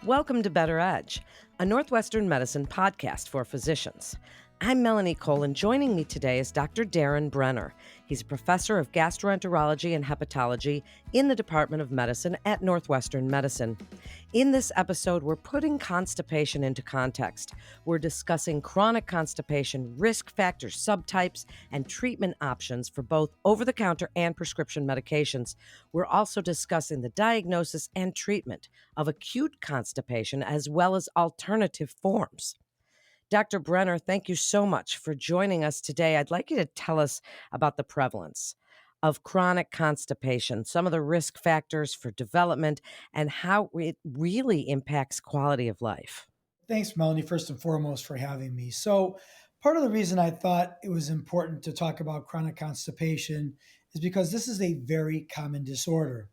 Welcome to Better Edge, a Northwestern Medicine podcast for physicians. I'm Melanie Cole, and joining me today is Dr. Darren Brenner. He's a professor of gastroenterology and hepatology in the Department of Medicine at Northwestern Medicine. In this episode, we're putting constipation into context. We're discussing chronic constipation, risk factors, subtypes, and treatment options for both over-the-counter and prescription medications. We're also discussing the diagnosis and treatment of acute constipation as well as alternative forms. Dr. Brenner, thank you so much for joining us today. I'd like you to tell us about the prevalence of chronic constipation, some of the risk factors for development, and how it really impacts quality of life. Thanks, Melanie, first and foremost, for having me. So, part of the reason I thought it was important to talk about chronic constipation is because this is a very common disorder.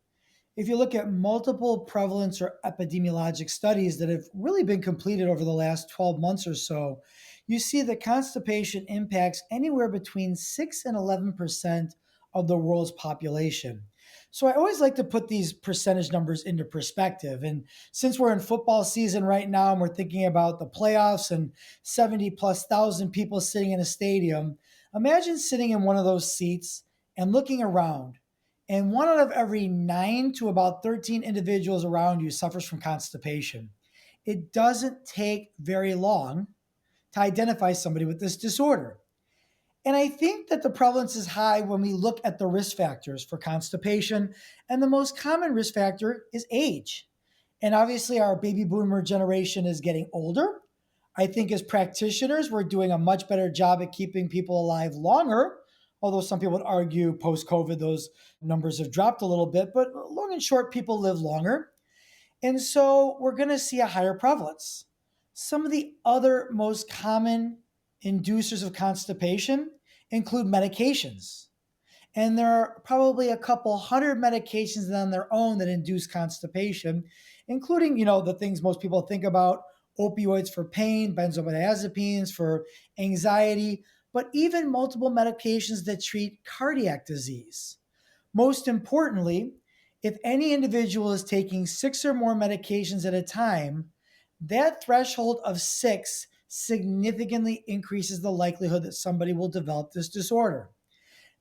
If you look at multiple prevalence or epidemiologic studies that have really been completed over the last 12 months or so, you see that constipation impacts anywhere between 6 and 11% of the world's population. So I always like to put these percentage numbers into perspective. And since we're in football season right now and we're thinking about the playoffs and 70 plus thousand people sitting in a stadium, imagine sitting in one of those seats and looking around, and one out of every 9 to about 13 individuals around you suffers from constipation. It doesn't take very long to identify somebody with this disorder. And I think that the prevalence is high when we look at the risk factors for constipation. And the most common risk factor is age. And obviously, our baby boomer generation is getting older. I think as practitioners, we're doing a much better job at keeping people alive longer. Although some people would argue post-COVID, those numbers have dropped a little bit, but long and short, people live longer. And so we're going to see a higher prevalence. Some of the other most common inducers of constipation include medications. And there are probably a couple hundred medications on their own that induce constipation, including, the things most people think about: opioids for pain, benzodiazepines for anxiety, but even multiple medications that treat cardiac disease. Most importantly, if any individual is taking 6 or more medications at a time, that threshold of 6 significantly increases the likelihood that somebody will develop this disorder.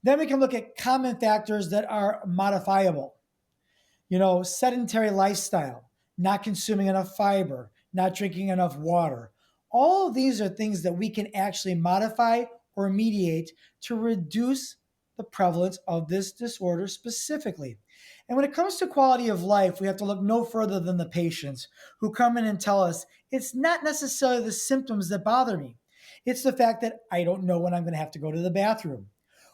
Then we can look at common factors that are modifiable. Sedentary lifestyle, not consuming enough fiber, not drinking enough water. All of these are things that we can actually modify or mediate to reduce the prevalence of this disorder specifically. And when it comes to quality of life, we have to look no further than the patients who come in and tell us it's not necessarily the symptoms that bother me. It's the fact that I don't know when I'm going to have to go to the bathroom,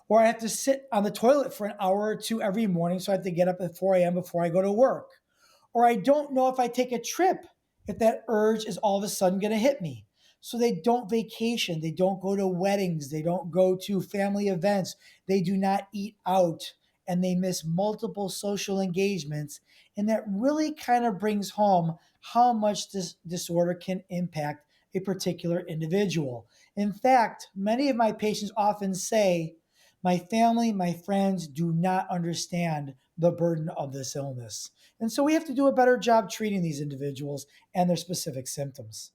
or I have to sit on the toilet for an hour or two every morning, so I have to get up at 4 a.m. before I go to work. Or I don't know if I take a trip, if that urge is all of a sudden going to hit me. So they don't vacation, they don't go to weddings, they don't go to family events, they do not eat out, and they miss multiple social engagements. And that really kind of brings home how much this disorder can impact a particular individual. In fact, many of my patients often say, my family, my friends do not understand the burden of this illness. And so we have to do a better job treating these individuals and their specific symptoms.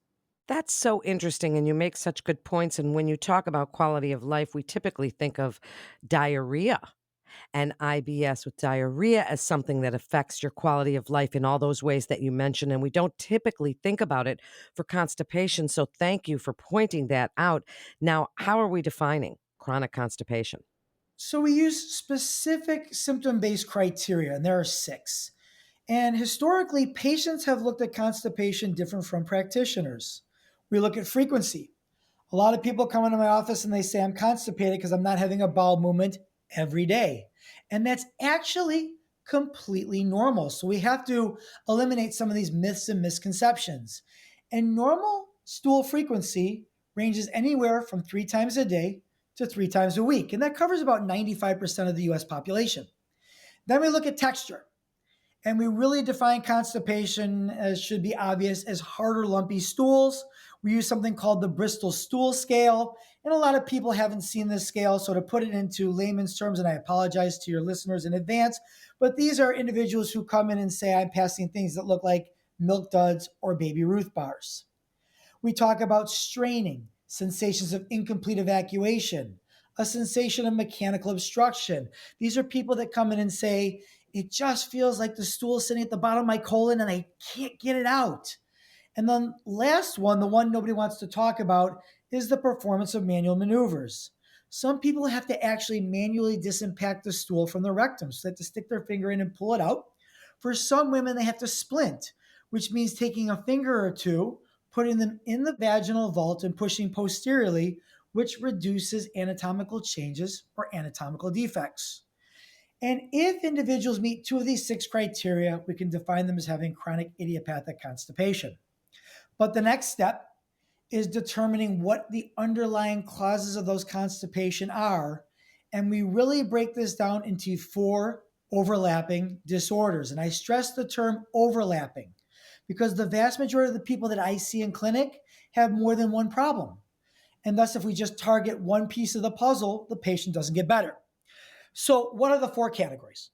That's so interesting, and you make such good points. And when you talk about quality of life, we typically think of diarrhea and IBS with diarrhea as something that affects your quality of life in all those ways that you mentioned. And we don't typically think about it for constipation. So thank you for pointing that out. Now, how are we defining chronic constipation? So we use specific symptom-based criteria, and there are 6. And historically, patients have looked at constipation different from practitioners. We look at frequency. A lot of people come into my office and they say, I'm constipated because I'm not having a bowel movement every day. And that's actually completely normal. So we have to eliminate some of these myths and misconceptions. And normal stool frequency ranges anywhere from 3 times a day to 3 times a week. And that covers about 95% of the US population. Then we look at texture. And we really define constipation, as should be obvious, as harder, lumpy stools. We use something called the Bristol Stool Scale. And a lot of people haven't seen this scale. So to put it into layman's terms, and I apologize to your listeners in advance, but these are individuals who come in and say, I'm passing things that look like Milk Duds, or Baby Ruth bars. We talk about straining, sensations of incomplete evacuation, a sensation of mechanical obstruction. These are people that come in and say, it just feels like the stool is sitting at the bottom of my colon and I can't get it out. And then last one, the one nobody wants to talk about, is the performance of manual maneuvers. Some people have to actually manually disimpact the stool from the rectum. So they have to stick their finger in and pull it out. For some women, they have to splint, which means taking a finger or two, putting them in the vaginal vault and pushing posteriorly, which reduces anatomical changes or anatomical defects. And if individuals meet two of these six criteria, we can define them as having chronic idiopathic constipation. But the next step is determining what the underlying causes of those constipation are. And we really break this down into four overlapping disorders. And I stress the term overlapping because the vast majority of the people that I see in clinic have more than one problem. And thus, if we just target one piece of the puzzle, the patient doesn't get better. So, what are the four categories?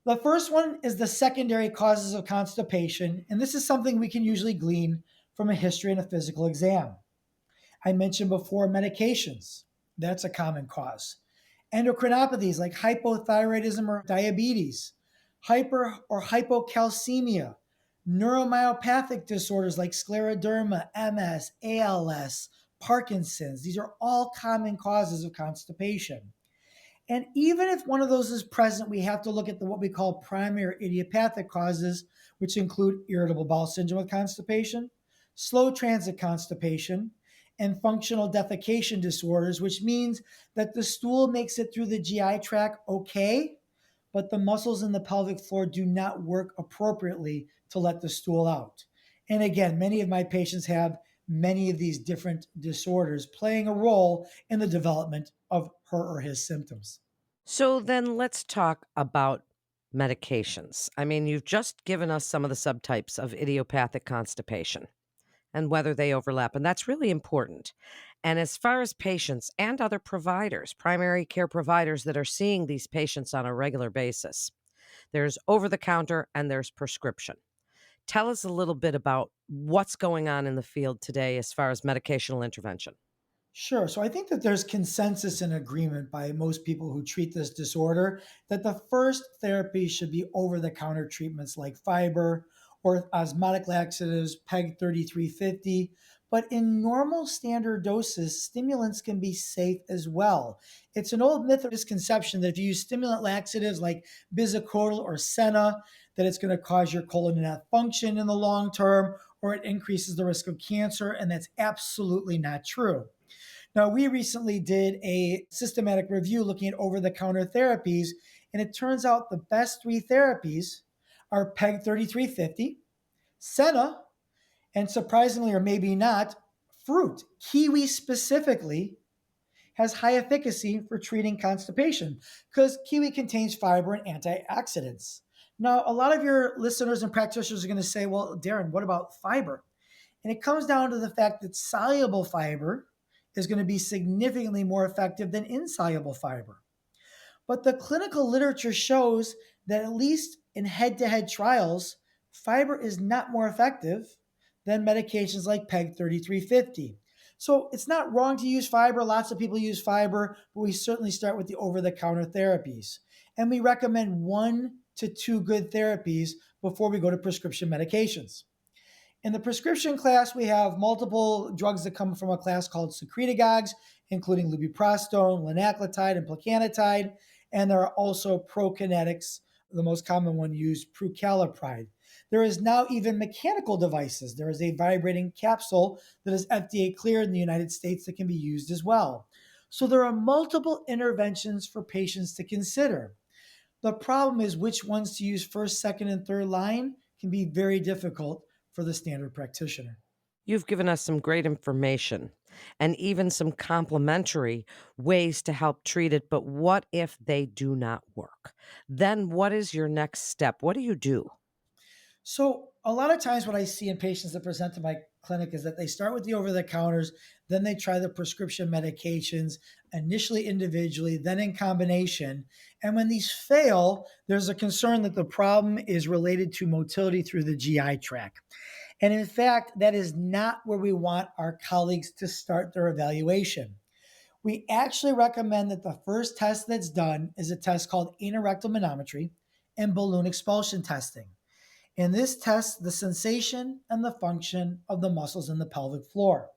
The first one is the secondary causes of constipation. And this is something we can usually glean from a history and a physical exam. I mentioned before medications. That's a common cause. Endocrinopathies like hypothyroidism or diabetes, hyper or hypocalcemia, neuromyopathic disorders like scleroderma, MS, ALS, Parkinson's. These are all common causes of constipation. And even if one of those is present, we have to look at what we call primary idiopathic causes, which include irritable bowel syndrome with constipation, slow transit constipation, and functional defecation disorders, which means that the stool makes it through the GI tract okay, but the muscles in the pelvic floor do not work appropriately to let the stool out. And again, many of my patients have many of these different disorders playing a role in the development of her or his symptoms. So then let's talk about medications. I mean, you've just given us some of the subtypes of idiopathic constipation and whether they overlap, and that's really important. And as far as patients and other providers, primary care providers that are seeing these patients on a regular basis, there's over the counter and there's prescription. Tell us a little bit about what's going on in the field today as far as medicational intervention. Sure. So I think that there's consensus and agreement by most people who treat this disorder that the first therapy should be over the counter treatments like fiber or osmotic laxatives, PEG 3350. But in normal standard doses, stimulants can be safe as well. It's an old myth or misconception that if you use stimulant laxatives like bisacodyl or senna, that it's going to cause your colon to not function in the long term or it increases the risk of cancer. And that's absolutely not true. Now, we recently did a systematic review looking at over the counter therapies, and it turns out the best three therapies are PEG 3350, Senna, and surprisingly, or maybe not, fruit. Kiwi specifically has high efficacy for treating constipation because kiwi contains fiber and antioxidants. Now, a lot of your listeners and practitioners are going to say, well, Darren, what about fiber? And it comes down to the fact that soluble fiber is going to be significantly more effective than insoluble fiber. But the clinical literature shows that, at least in head to head trials, fiber is not more effective than medications like PEG 3350. So it's not wrong to use fiber. Lots of people use fiber, but we certainly start with the over the counter therapies. And we recommend 1 to 2 good therapies before we go to prescription medications. In the prescription class, we have multiple drugs that come from a class called secretagogues, including lubiprostone, linaclotide, and plecanatide. And there are also prokinetics, the most common one used, prucalopride. There is now even mechanical devices. There is a vibrating capsule that is FDA cleared in the United States that can be used as well. So there are multiple interventions for patients to consider. The problem is which ones to use first, second, and third line can be very difficult for the standard practitioner. You've given us some great information and even some complementary ways to help treat it. But what if they do not work? Then what is your next step? What do you do? So, a lot of times, what I see in patients that present to my clinic is that they start with the over the counters, then they try the prescription medications, initially individually, then in combination. And when these fail, there's a concern that the problem is related to motility through the GI tract. And in fact, that is not where we want our colleagues to start their evaluation. We actually recommend that the first test that's done is a test called anorectal manometry and balloon expulsion testing. And this tests the sensation and the function of the muscles in the pelvic floor.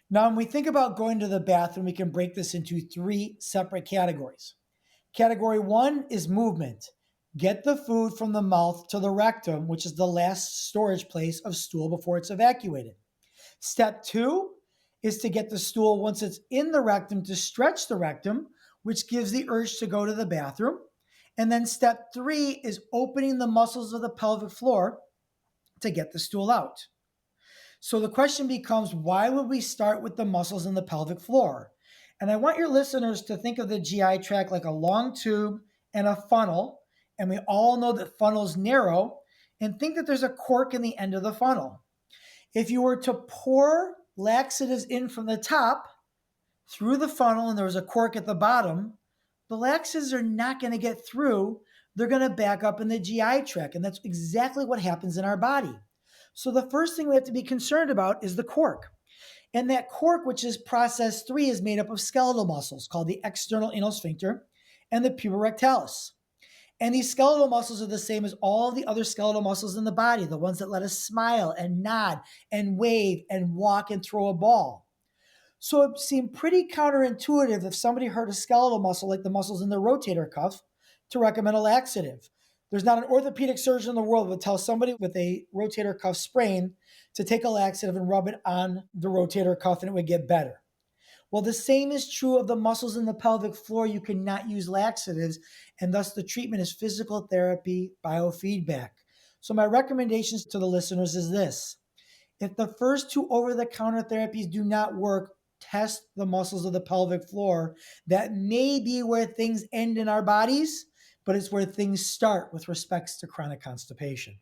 Now, when we think about going to the bathroom, we can break this into three separate categories. Category one is movement. Get the food from the mouth to the rectum, which is the last storage place of stool before it's evacuated. Step two is to get the stool once it's in the rectum to stretch the rectum, which gives the urge to go to the bathroom. And then step three is opening the muscles of the pelvic floor to get the stool out. So the question becomes, why would we start with the muscles in the pelvic floor? And I want your listeners to think of the GI tract like a long tube and a funnel. And we all know that funnels narrow, and think that there's a cork in the end of the funnel. If you were to pour laxatives in from the top through the funnel and there was a cork at the bottom, the laxatives are not going to get through. They're going to back up in the GI tract. And that's exactly what happens in our body. So the first thing we have to be concerned about is the cork. And that cork, which is process three, is made up of skeletal muscles called the external anal sphincter and the puborectalis. And these skeletal muscles are the same as all the other skeletal muscles in the body, the ones that let us smile and nod and wave and walk and throw a ball. So it seemed pretty counterintuitive if somebody hurt a skeletal muscle like the muscles in the rotator cuff to recommend a laxative. There's not an orthopedic surgeon in the world that would tell somebody with a rotator cuff sprain to take a laxative and rub it on the rotator cuff and it would get better. Well, the same is true of the muscles in the pelvic floor. You cannot use laxatives, and thus the treatment is physical therapy, biofeedback. So my recommendations to the listeners is this. If the first two over-the-counter therapies do not work, test the muscles of the pelvic floor. That may be where things end in our bodies, but it's where things start with respects to chronic constipation.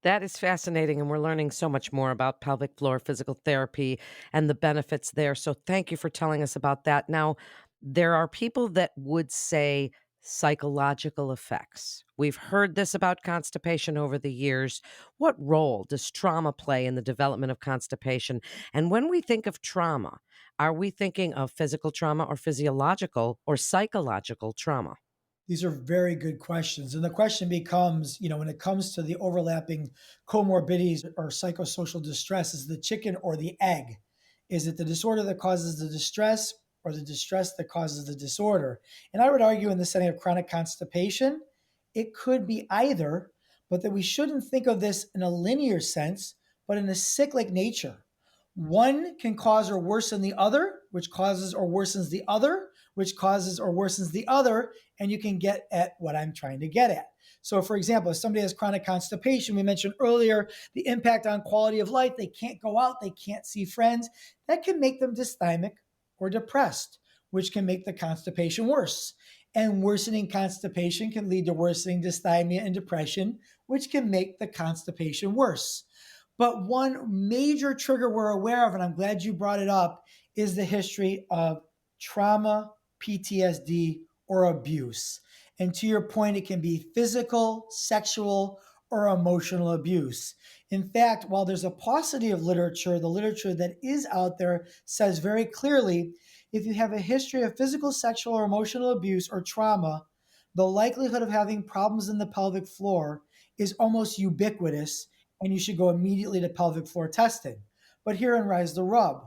That is fascinating, and we're learning so much more about pelvic floor physical therapy and the benefits there. So, thank you for telling us about that. Now, there are people that would say psychological effects. We've heard this about constipation over the years. What role does trauma play in the development of constipation? And when we think of trauma, are we thinking of physical trauma or physiological or psychological trauma? These are very good questions. And the question becomes, when it comes to the overlapping comorbidities or psychosocial distress, is the chicken or the egg? Is it the disorder that causes the distress or the distress that causes the disorder? And I would argue in the setting of chronic constipation, it could be either, but that we shouldn't think of this in a linear sense, but in a cyclic nature. One can cause or worsen the other, which causes or worsens the other, which causes or worsens the other, and you can get at what I'm trying to get at. So, for example, if somebody has chronic constipation, we mentioned earlier the impact on quality of life. They can't go out, they can't see friends. That can make them dysthymic or depressed, which can make the constipation worse. And worsening constipation can lead to worsening dysthymia and depression, which can make the constipation worse. But one major trigger we're aware of, and I'm glad you brought it up, is the history of trauma, PTSD, or abuse. And to your point, it can be physical, sexual, or emotional abuse. In fact, while there's a paucity of literature, the literature that is out there says very clearly, if you have a history of physical, sexual, or emotional abuse or trauma, the likelihood of having problems in the pelvic floor is almost ubiquitous, and you should go immediately to pelvic floor testing. But herein lies the rub.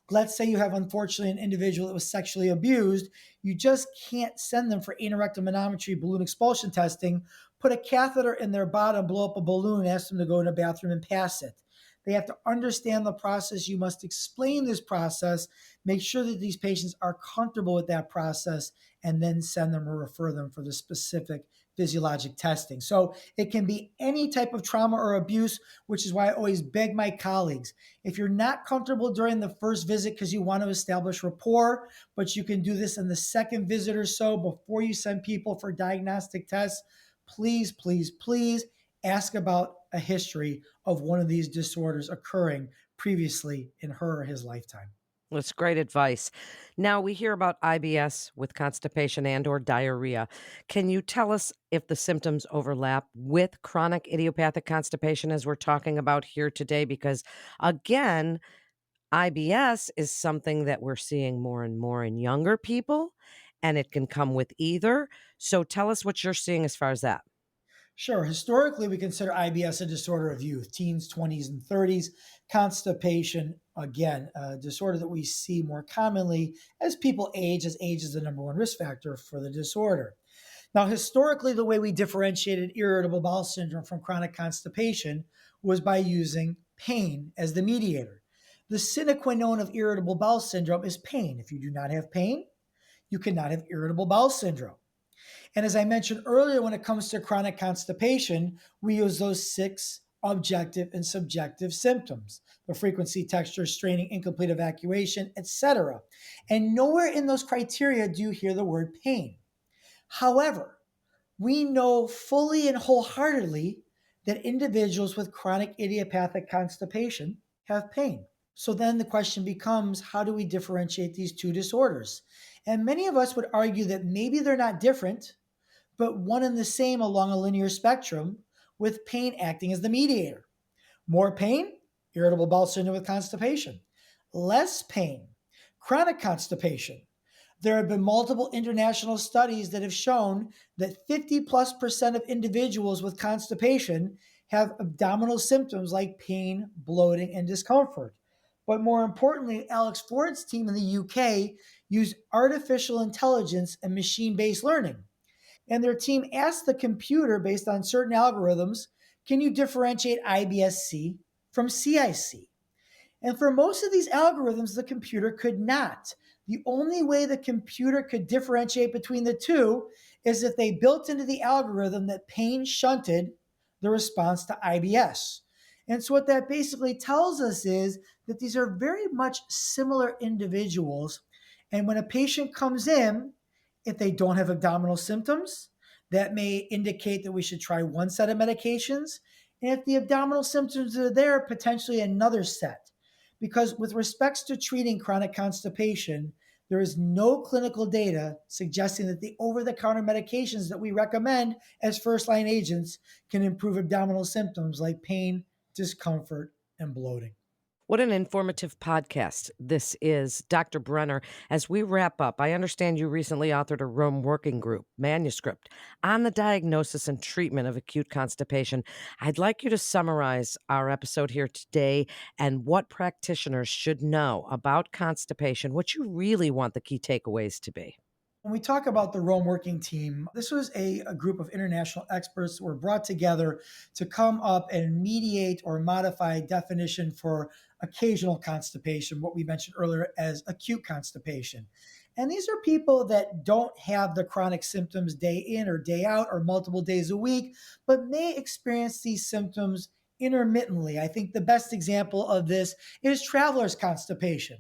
Let's say you have, unfortunately, an individual that was sexually abused. You just can't send them for anorectal manometry, balloon expulsion testing, put a catheter in their bottom, blow up a balloon, ask them to go in a bathroom and pass it. They have to understand the process. You must explain this process, make sure that these patients are comfortable with that process, and then send them or refer them for the specific physiologic testing. So it can be any type of trauma or abuse, which is why I always beg my colleagues, if you're not comfortable during the first visit because you want to establish rapport, but you can do this in the second visit or so before you send people for diagnostic tests, please, please, please ask about a history of one of these disorders occurring previously in her or his lifetime. That's great advice. Now we hear about IBS with constipation and or diarrhea. Can you tell us if the symptoms overlap with chronic idiopathic constipation as we're talking about here today? Because again, IBS is something that we're seeing more and more in younger people, and it can come with either. So tell us what you're seeing as far as that. Sure. Historically, we consider IBS a disorder of youth, teens, 20s, and 30s. Constipation, again, a disorder that we see more commonly as people age, as age is the number one risk factor for the disorder. Now, historically, the way we differentiated irritable bowel syndrome from chronic constipation was by using pain as the mediator. The sine qua non of irritable bowel syndrome is pain. If you do not have pain, you cannot have irritable bowel syndrome. And as I mentioned earlier, when it comes to chronic constipation, we use those six objective and subjective symptoms: the frequency, texture, straining, incomplete evacuation, etc. And nowhere in those criteria do you hear the word pain. However, we know fully and wholeheartedly that individuals with chronic idiopathic constipation have pain. So then the question becomes, how do we differentiate these two disorders? And many of us would argue that maybe they're not different, but one and the same along a linear spectrum, with pain acting as the mediator. More pain, irritable bowel syndrome with constipation. Less pain, chronic constipation. There have been multiple international studies that have shown that 50+% of individuals with constipation have abdominal symptoms like pain, bloating, and discomfort. But more importantly, Alex Ford's team in the UK used artificial intelligence and machine based learning, and their team asked the computer, based on certain algorithms, can you differentiate IBS-C from CIC? And for most of these algorithms, the computer could not. The only way the computer could differentiate between the two is if they built into the algorithm that pain shunted the response to IBS. And so, what that basically tells us is that these are very much similar individuals. And when a patient comes in, if they don't have abdominal symptoms, that may indicate that we should try one set of medications. And if the abdominal symptoms are there, potentially another set. Because with respects to treating chronic constipation, there is no clinical data suggesting that the over the counter medications that we recommend as first line agents can improve abdominal symptoms like pain, discomfort, and bloating. What an informative podcast this is, Dr. Brenner. As we wrap up, I understand you recently authored a Rome Working Group manuscript on the diagnosis and treatment of acute constipation. I'd like you to summarize our episode here today and what practitioners should know about constipation, what you really want the key takeaways to be. When we talk about the Rome Working Team, this was a group of international experts that were brought together to come up and mediate or modify definition for occasional constipation, what we mentioned earlier as acute constipation. And these are people that don't have the chronic symptoms day in or day out or multiple days a week, but may experience these symptoms intermittently. I think the best example of this is traveler's constipation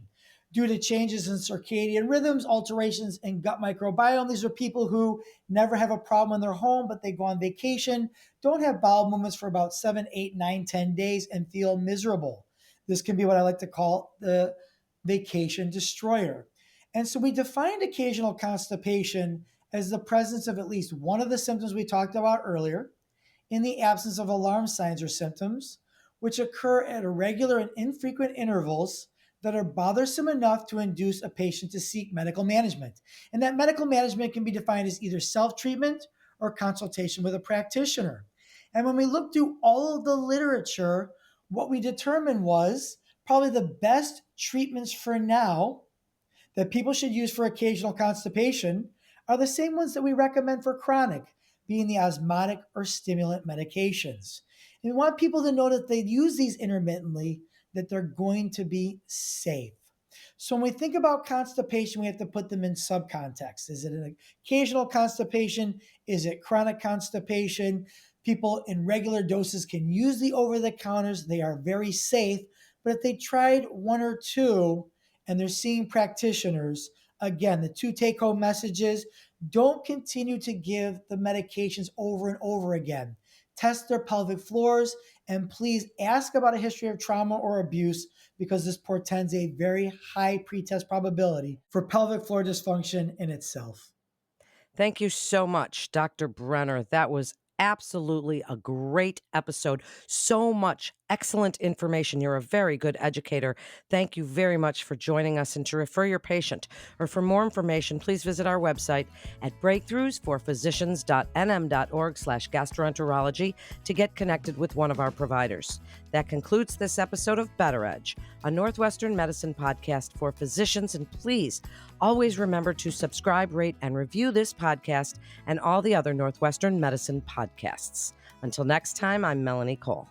due to changes in circadian rhythms, alterations in gut microbiome. These are people who never have a problem in their home, but they go on vacation, don't have bowel movements for about 7, 8, 9, 10 days, and feel miserable. This can be what I like to call the vacation destroyer. And so we defined occasional constipation as the presence of at least one of the symptoms we talked about earlier, in the absence of alarm signs or symptoms, which occur at irregular and infrequent intervals that are bothersome enough to induce a patient to seek medical management. And that medical management can be defined as either self treatment or consultation with a practitioner. And when we looked through all of the literature, what we determined was probably the best treatments for now that people should use for occasional constipation are the same ones that we recommend for chronic, being the osmotic or stimulant medications. And we want people to know that they use these intermittently, that they're going to be safe. So when we think about constipation, we have to put them in subcontext. Is it an occasional constipation? Is it chronic constipation? People in regular doses can use the over the counters. They are very safe. But if they tried one or two and they're seeing practitioners, again, the two take home messages: don't continue to give the medications over and over again. test their pelvic floors, and please ask about a history of trauma or abuse because this portends a very high pretest probability for pelvic floor dysfunction in itself. Thank you so much, Dr. Brenner. That was absolutely a great episode. So much excellent information. You're a very good educator. Thank you very much for joining us, and to refer your patient or for more information, please visit our website at breakthroughsforphysicians.nm.org/gastroenterology to get connected with one of our providers. That concludes this episode of Better Edge, a Northwestern Medicine podcast for physicians. And please always remember to subscribe, rate, and review this podcast and all the other Northwestern Medicine podcasts. Until next time, I'm Melanie Cole.